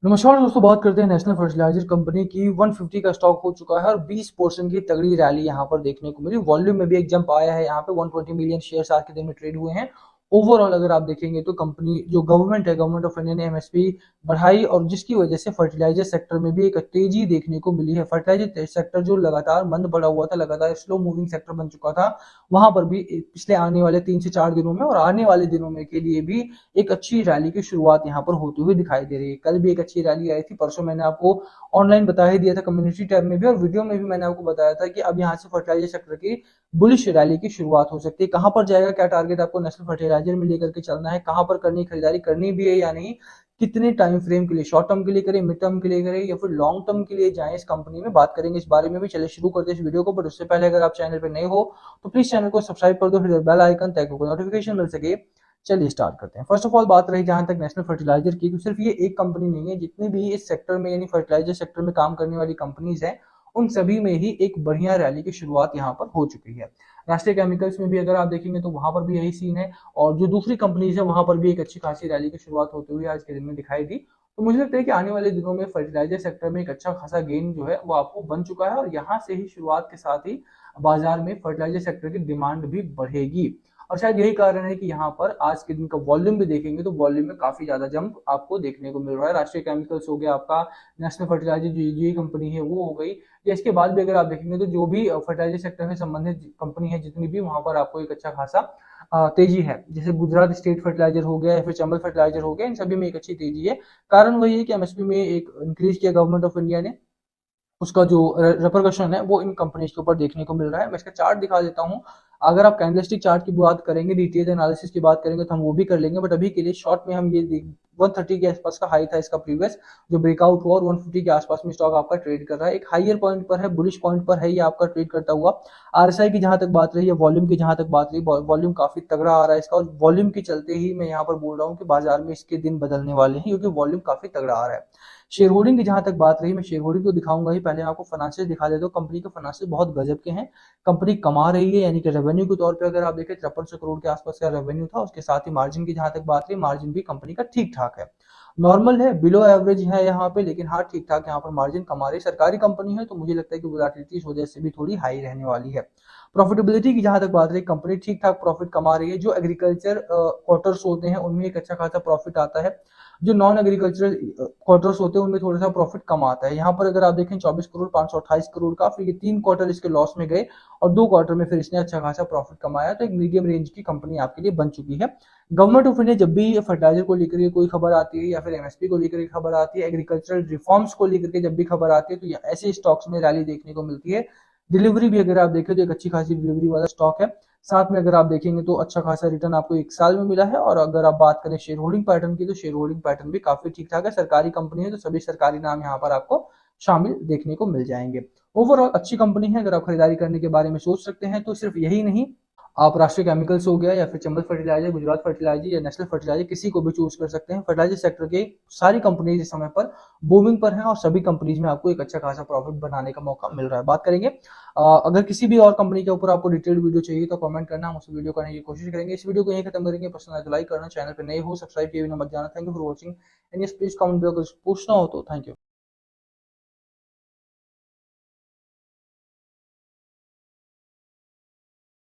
नमस्कार दोस्तों, बात करते हैं नेशनल फर्टिलाइजर कंपनी की। 150 का स्टॉक हो चुका है और 20% की तगड़ी रैली यहां पर देखने को मिली। वॉल्यूम में भी एक जंप आया है। यहां पे 120 मिलियन शेयर्स आज के दिन में ट्रेड हुए हैं। ओवरऑल अगर आप देखेंगे तो कंपनी जो गवर्नमेंट है, गवर्नमेंट ऑफ इंडिया ने एमएसपी बढ़ाई और जिसकी वजह से फर्टिलाइजर सेक्टर में भी एक तेजी देखने को मिली है। फर्टिलाइजर सेक्टर जो लगातार मंद बढ़ा हुआ था, लगातार स्लो मूविंग सेक्टर बन चुका था, वहां पर भी पिछले आने वाले 3 से 4 दिनों में और आने वाले दिनों में के लिए भी एक अच्छी रैली की शुरुआत यहाँ पर होती हुई दिखाई दे रही है। कल भी एक अच्छी रैली आई थी, परसों मैंने आपको ऑनलाइन बता ही दिया था कम्युनिटी टैब में भी, और वीडियो में भी मैंने आपको बताया था कि अब यहाँ से फर्टिलाइजर सेक्टर की बुलिश रैली की शुरुआत हो सकती है। कहां पर जाएगा, क्या टारगेट आपको नेशनल फर्टिलाइजर में लेकर के चलना है, कहां पर करनी खरीदारी करनी भी है या नहीं, कितने टाइम फ्रेम के लिए, शॉर्ट टर्म के लिए करें, मिड टर्म के लिए करें या फिर लॉन्ग टर्म के लिए जाएं, इस कंपनी में बात करेंगे। इस बारे में भी चले शुरू करते हैं इस वीडियो को। बट उससे पहले अगर आप चैनल पर नए हो तो प्लीज चैनल को सब्सक्राइब कर दो, फिर बेल आइकन ताकि नोटिफिकेशन मिल सके। चलिए स्टार्ट करते हैं। फर्स्ट ऑफ ऑल बात रही जहां तक नेशनल फर्टिलाइजर की, तो सिर्फ ये एक कंपनी नहीं है, जितनी भी इस सेक्टर में यानी फर्टिलाइजर सेक्टर में काम करने वाली कंपनीज हैं, उन सभी में ही एक बढ़िया रैली की शुरुआत यहाँ पर हो चुकी है। राष्ट्रीय केमिकल्स में भी अगर आप देखेंगे तो वहां पर भी यही सीन है, और जो दूसरी कंपनीज है वहां पर भी एक अच्छी खासी रैली की शुरुआत होते हुए आज के दिन में दिखाई दी। तो मुझे लगता है कि आने वाले दिनों में फर्टिलाइजर सेक्टर में एक अच्छा खासा गेन जो है वो आपको बन चुका है, और यहाँ से ही शुरुआत के साथ ही बाजार में फर्टिलाइजर सेक्टर की डिमांड भी बढ़ेगी। और शायद यही कारण है कि यहाँ पर आज के दिन का वॉल्यूम भी देखेंगे तो वॉल्यूम में काफी ज्यादा जंप आपको देखने को मिल रहा है। राष्ट्रीय केमिकल्स हो गया आपका, नेशनल फर्टिलाइजर जो ये कंपनी है वो हो गई, या इसके बाद भी अगर आप देखेंगे तो जो भी फर्टिलाइजर सेक्टर से संबंधित कंपनी है जितनी भी, वहां पर आपको एक अच्छा खासा तेजी है। जैसे गुजरात स्टेट फर्टिलाइजर हो गया या फिर चंबल फर्टिलाइजर हो गया, इन सभी में एक अच्छी तेजी है। कारण वही है कि एमएसपी में एक इंक्रीज किया गवर्नमेंट ऑफ इंडिया ने, उसका जो रिपरकशन है वो इन कंपनीज के ऊपर देखने को मिल रहा है। मैं इसका चार्ट दिखा देता हूँ। अगर आप कैंडलस्टिक चार्ट की बात करेंगे, डिटेल एनालिसिस की बात करेंगे तो हम वो भी कर लेंगे, बट अभी के लिए शॉर्ट में हम ये 130 के आसपास का हाई था इसका प्रीवियस, जो ब्रेकआउट हुआ, और 150 के आसपास में स्टॉक आपका ट्रेड कर रहा है। एक हाइयर पॉइंट पर है, बुलिश पॉइंट पर है ये आपका ट्रेड करता हुआ। आरएसआई की जहां तक बात रही है, वॉल्यूम की जहां तक बात रही, वॉल्यूम काफी तगड़ा आ रहा है इसका, और वॉल्यूम के चलते ही मैं यहाँ पर बोल रहा हूँ कि बाजार में इसके दिन बदलने वाले हैं, क्योंकि वॉल्यूम काफी तगड़ा आ रहा है। शेयर होल्डिंग की जहां तक बात रही, मैं शेयर होल्डिंग तो दिखाऊंगा ही, पहले आपको फाइनेंशियल दिखा देता हूँ। कंपनी के फाइनेंशियल बहुत गजब के हैं। कंपनी कमा रही है, यानी कि रेवेन्यू के तौर पे अगर आप देखें 5300 करोड़ के आसपास का रेवेन्यू था। उसके साथ ही मार्जिन की जहां तक बात रही, मार्जिन भी कंपनी का ठीक ठाक है, नॉर्मल है, बिलो एवरेज है यहाँ पे, लेकिन हाँ ठीक ठाक यहाँ पर मार्जिन कमा रही। सरकारी कंपनी है तो मुझे लगता है कि वोलेटिलिटी इस वजह से भी थोड़ी हाई रहने वाली है। प्रॉफिटेबिलिटी की जहां तक बात रही, कंपनी ठीक ठाक प्रॉफिट कमा रही है। जो एग्रीकल्चर क्वार्टर्स होते हैं उनमें एक अच्छा खासा प्रॉफिट आता है, जो नॉन एग्रीकल्चरल क्वार्टर्स होते हैं उनमें थोड़ा सा प्रॉफिट कम आता है। यहाँ पर अगर आप देखें 24 करोड़ 528 करोड़ का, फिर ये 3 क्वार्टर इसके लॉस में गए और 2 क्वार्टर में फिर इसने अच्छा खासा प्रॉफिट कमाया। तो एक मीडियम रेंज की कंपनी आपके लिए बन चुकी है। गवर्नमेंट ऑफ इंडिया जब भी फर्टिलाइजर को लेकर के कोई खबर आती है या फिर एमएसपी को लेकर के खबर आती है, एग्रीकल्चरल रिफॉर्म्स को लेकर के जब भी खबर आती है, तो ऐसे स्टॉक्स में रैली देखने को मिलती है। डिलीवरी भी अगर आप देखें तो एक अच्छी खासी डिलीवरी वाला स्टॉक है। साथ में अगर आप देखेंगे तो अच्छा खासा रिटर्न आपको 1 साल में मिला है। और अगर आप बात करें शेयर होल्डिंग पैटर्न की, तो शेयर होल्डिंग पैटर्न भी काफी ठीक ठाक है। सरकारी कंपनी है तो सभी सरकारी नाम यहाँ पर आपको शामिल देखने को मिल जाएंगे। ओवरऑल अच्छी कंपनी है। अगर आप खरीदारी करने के बारे में सोच सकते हैं तो सिर्फ यही नहीं, आप राष्ट्रीय केमिकल्स हो गया या फिर चंबल फर्टिलाइजर, गुजरात फर्टिलाइजर या नेशनल फर्टिलाइजर, किसी को भी चूज कर सकते हैं। फर्टिलाइजर सेक्टर के सारी कंपनीज इस समय पर बूमिंग पर हैं, और सभी कंपनीज में आपको एक अच्छा खासा प्रॉफिट बनाने का मौका मिल रहा है। बात करेंगे अगर किसी भी और कंपनी के ऊपर आपको डिटेल्ड वीडियो चाहिए तो कमेंट करना, हम उस वीडियो करने की कोशिश करेंगे। इस वीडियो को यहीं खत्म करेंगे। पसंद आए तो लाइक करना, चैनल पर नए हो सब्सक्राइब किए बिना मत जाना। Thank you for watching and yes please comment, अगर पूछना हो तो। Thank you.